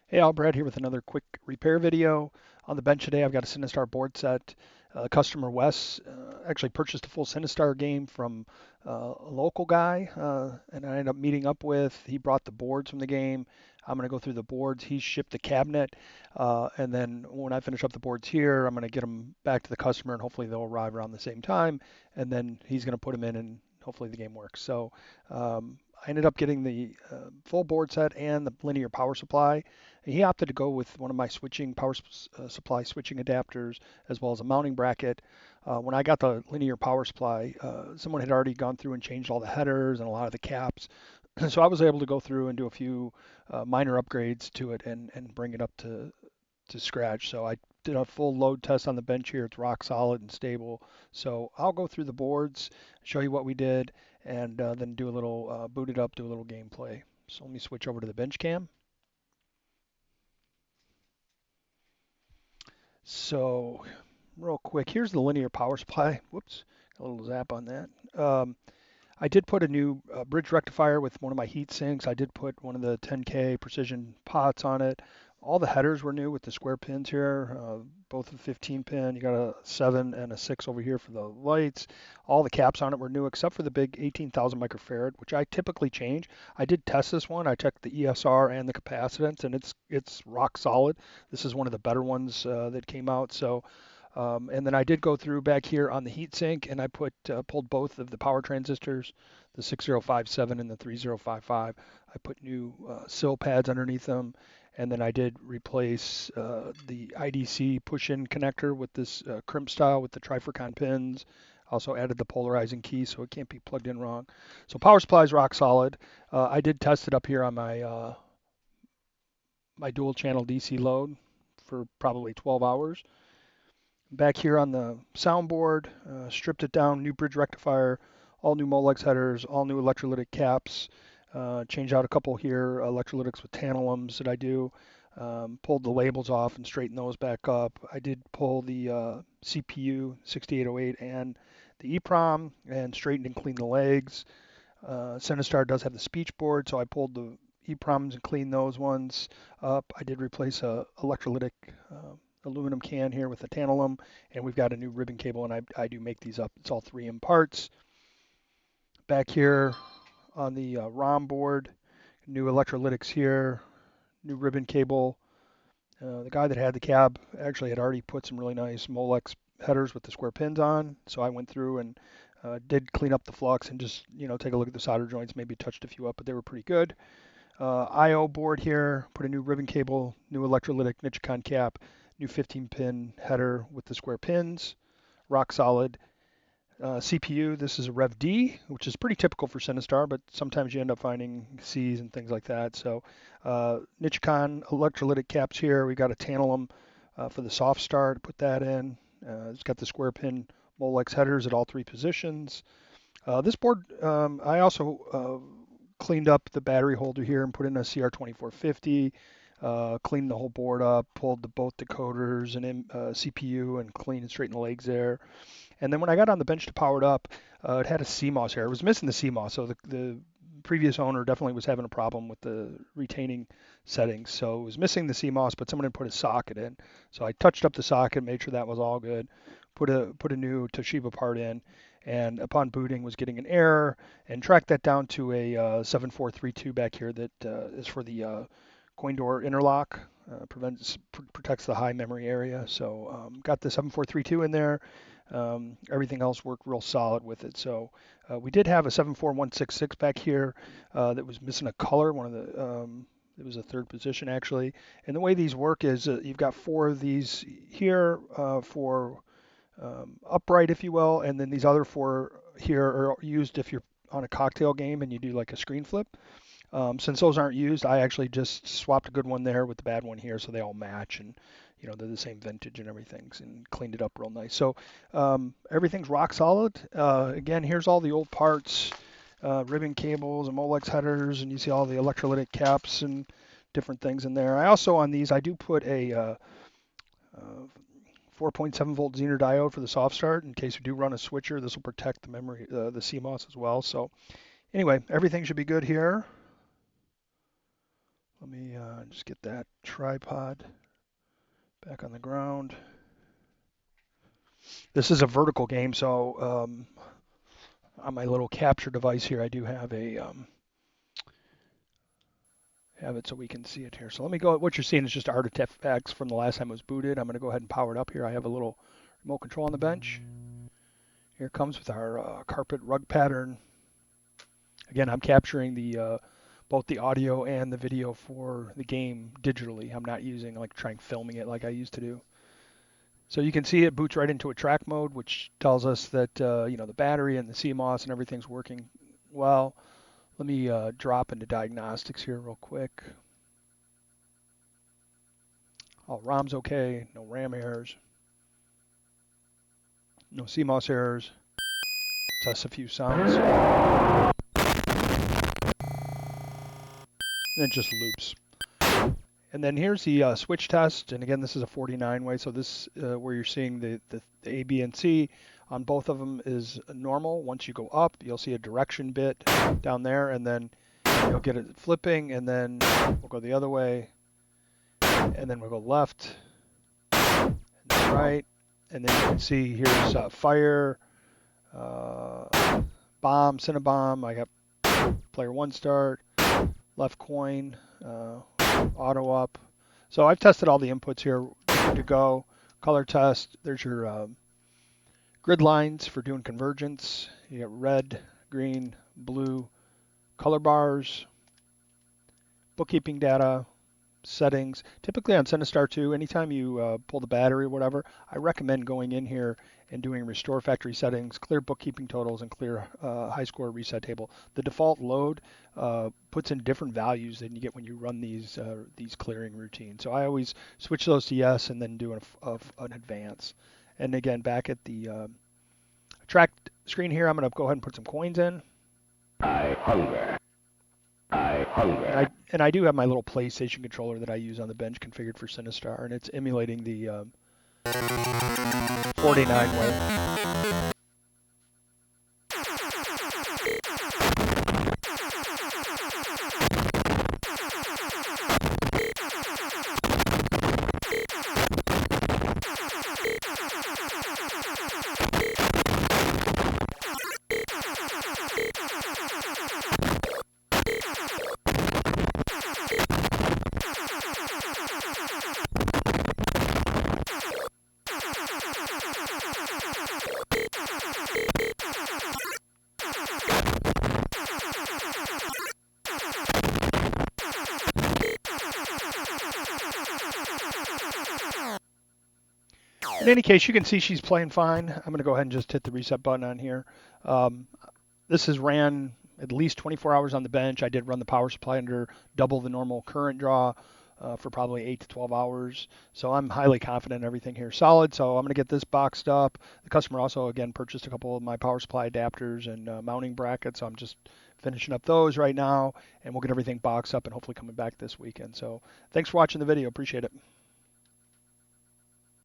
Hey, Al, Brad here with another quick repair video. On the bench today, I've got a Sinistar board set. Customer Wes actually purchased a full Sinistar game from a local guy, and I ended up meeting up with. He brought the boards from the game. I'm going to go through the boards. He shipped the cabinet, and then when I finish up the boards here, I'm going to get them back to the customer, and hopefully they'll arrive around the same time. And then he's going to put them in, and hopefully the game works. So I ended up getting the full board set and the linear power supply. He opted to go with one of my switching supply switching adapters as well as a mounting bracket. When I got the linear power supply, someone had already gone through and changed all the headers and a lot of the caps. So I was able to go through and do a few minor upgrades to it and bring it up to scratch. So I did a full load test on the bench here. It's rock solid and stable. So I'll go through the boards, show you what we did, and then do a little boot it up, do a little gameplay. So let me switch over to the bench cam. So real quick, here's the linear power supply. Whoops, a little zap on that. I did put a new bridge rectifier with one of my heat sinks. I did put one of the 10K precision pots on it. All the headers were new with the square pins here, both the 15 pin. You got a 7 and a 6 over here for the lights. All the caps on it were new except for the big 18,000 microfarad, which I typically change. I did test this one. I checked the ESR and the capacitance, and it's rock solid. This is one of the better ones that came out. So and then I did go through back here on the heatsink and I pulled both of the power transistors, the 6057 and the 3055. I put new sill pads underneath them, and then I did replace the IDC push-in connector with this crimp style with the trifurcon pins. Also added the polarizing key so it can't be plugged in wrong. So power supply is rock solid. I did test it up here on my dual channel DC load for probably 12 hours. Back here on the soundboard, stripped it down, new bridge rectifier, all new Molex headers, all new electrolytic caps. Changed out a couple here, electrolytics with tantalums that I do. Pulled the labels off and straightened those back up. I did pull the CPU 6808 and the EEPROM and straightened and cleaned the legs. Sinistar does have the speech board, so I pulled the EEPROMs and cleaned those ones up. I did replace a electrolytic aluminum can here with a tantalum, and we've got a new ribbon cable, and I do make these up. It's all 3M parts. Back here on the ROM board, new electrolytics here, new ribbon cable. The guy that had the cab actually had already put some really nice Molex headers with the square pins on, so I went through and did clean up the flux and just take a look at the solder joints, maybe touched a few up, but they were pretty good. I/O board here, put a new ribbon cable, new electrolytic Nichicon cap, new 15-pin header with the square pins, rock solid. CPU, this is a Rev D, which is pretty typical for Sinistar, but sometimes you end up finding Cs and things like that. So Nichicon electrolytic caps here. We got a tantalum for the soft start. Put that in. It's got the square pin Molex headers at all three positions. This board, I also cleaned up the battery holder here and put in a CR2450. Cleaned the whole board up, pulled both decoders and CPU and cleaned and straightened the legs there. And then when I got on the bench to power it up, it had a CMOS here. It was missing the CMOS, so the previous owner definitely was having a problem with the retaining settings. So it was missing the CMOS, but someone had put a socket in. So I touched up the socket, made sure that was all good, put a new Toshiba part in, and upon booting was getting an error, and tracked that down to a 7432 back here that is for the coin door interlock. Protects the high memory area. So got the 7432 in there. Everything else worked real solid with it. So we did have a 74166 back here that was missing a color. It was a third position actually. And the way these work is you've got four of these here for upright, if you will, and then these other four here are used if you're on a cocktail game and you do like a screen flip. Since those aren't used, I actually just swapped a good one there with the bad one here, so they all match, and they're the same vintage and everything, and cleaned it up real nice. So everything's rock solid. Again, here's all the old parts, ribbon cables and Molex headers, and you see all the electrolytic caps and different things in there. I also on these I do put a 4.7 volt Zener diode for the soft start in case we do run a switcher. This will protect the memory, the CMOS as well. So anyway, everything should be good here. Let me just get that tripod back on the ground. This is a vertical game, so on my little capture device here, I do have have it so we can see it here. So let me go. What you're seeing is just artifacts from the last time it was booted. I'm going to go ahead and power it up here. I have a little remote control on the bench. Here it comes with our carpet rug pattern. Again, I'm capturing the both the audio and the video for the game digitally. I'm not using like trying filming it like I used to do. So you can see it boots right into a track mode, which tells us that you know, the battery and the CMOS and everything's working well. Let me drop into diagnostics here real quick. All ROM's okay, no RAM errors, no CMOS errors. Test a few sounds. And it just loops. And then here's the switch test. And again, this is a 49 way. So this where you're seeing the A, B, and C on both of them is normal. Once you go up, you'll see a direction bit down there, and then you'll get it flipping, and then we'll go the other way, and then we'll go left, and then right, and then you can see here's fire, bomb, Cinnabomb. I got player one start, left coin, auto up. So I've tested all the inputs here, good to go. Color test, there's your grid lines for doing convergence. You got red, green, blue color bars, bookkeeping data, settings. Typically on Sinistar 2, anytime you pull the battery or whatever, I recommend going in here and doing restore factory settings, clear bookkeeping totals, and clear high score reset table. The default load puts in different values than you get when you run these clearing routines. So I always switch those to yes and then do an advance. And again, back at the track screen here, I'm going to go ahead and put some coins in. I hunger. I hunger. And I do have my little PlayStation controller that I use on the bench configured for Sinistar, and it's emulating the 49 way. In any case, you can see she's playing fine. I'm going to go ahead and just hit the reset button on here. This has ran at least 24 hours on the bench. I did run the power supply under double the normal current draw for probably 8 to 12 hours. So I'm highly confident everything here is solid. So I'm going to get this boxed up. The customer also, again, purchased a couple of my power supply adapters and mounting brackets. So I'm just finishing up those right now, and we'll get everything boxed up and hopefully coming back this weekend. So thanks for watching the video. Appreciate it.